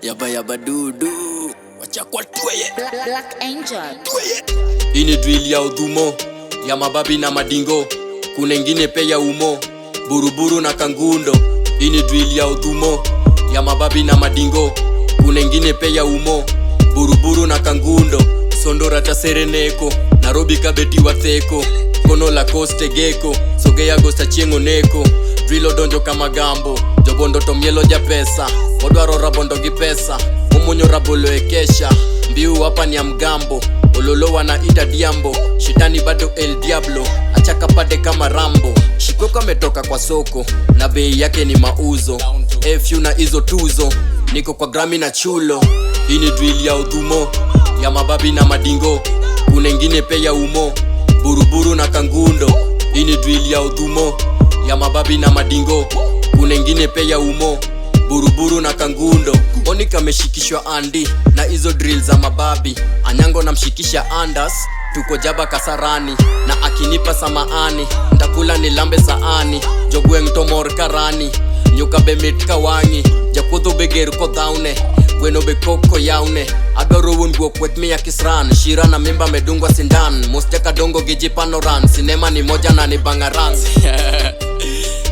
Yaba yaba dudu, wacha kwa tuye Black Angel. Ini drill ya udhumo, ya mababi na madingo. Kuna ingine pe ya umo, buruburu na kangundo. Ini drill ya udhumo, ya mababi na madingo. Kuna ingine pe ya umo, buruburu na kangundo. Sondora ta sereneko, Nairobi kabeti watheko. Kono la coste geko, sogea gosta chiengo neko. Drilo donjo kama gambo, jobondo tomielo ja pesa. Odwaro rabondo gi pesa, umunyo rabolo ekesha. Mbiu hapa ni ya mgambo, ololo wanaita diambo. Shitani bado el diablo, achaka pade kama Rambo. Shikoko ametoka kwa soko, na bei yake ni mauzo. FU na hizo tuzo, niko kwa Grammy na chulo. Hii ni drill ya udhumo, ya mababi na madingo. Kuna ingine pe ya umo, buruburu na kangundo. Hii ni drill ya udhumo, ya mababi na madingo. Kuna ingine pe ya umo, buruburu na kangundo. Onika meshikishwa andi na hizo drill za mababi. Anyango na mshikisha andas, tuko jaba kasarani. Na akinipa samaani, ndakula nilambe saani. Jogwe mtomor karani, nyuka bemit kawangi. Jakudhu begeru ko dhaune, gweno be koko yaune. Adoro wunguo kwet miya kisran, shira na mimba medungwa sindan. Musteka dongo giji panoran, sinema ni moja na ni bangaran.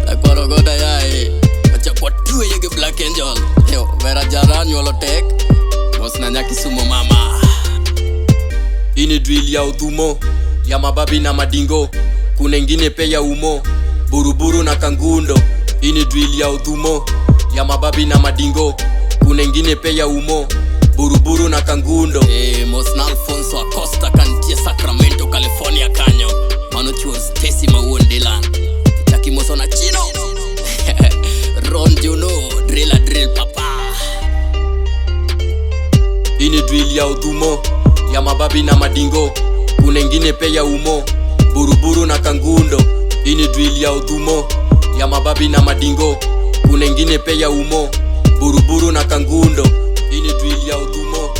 Lakorogoda yae, wacha kwa tuwe yege Black Angel. Yo, vera jaran yolo tek, mos na nyaki sumo mama. Ini drill ya udhumo, ya mababi na madingo. Kuna ingine pe ya umo, buruburu na kangundo. Ini drill ya udhumo, ya mababi na madingo. Kuna ingine pe ya umo, buruburu na kangundo. Mos na Alfonso Acosta kantie Sacramento, California kanyo. Mano chuo Stacy Mawondelan, Chaki moso na chino. Ron Juno, drill papa. Ini drill ya udhumo, ya mababi na madingo. Kuna ingine pe ya umo, buruburu na kangundo. Ini drill ya udhumo, ya mababi na madingo. Kuna ingine pe ya umo, buruburu na kangundo. Ini drill ya udhumo,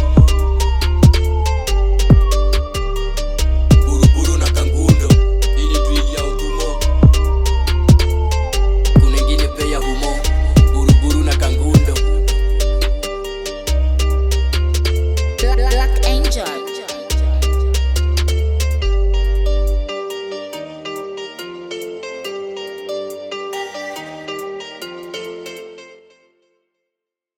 buruburu na kangundo. Ini drill ya udhumo, kuna ingine pe ya umo, buruburu na kangundo. Black Angel.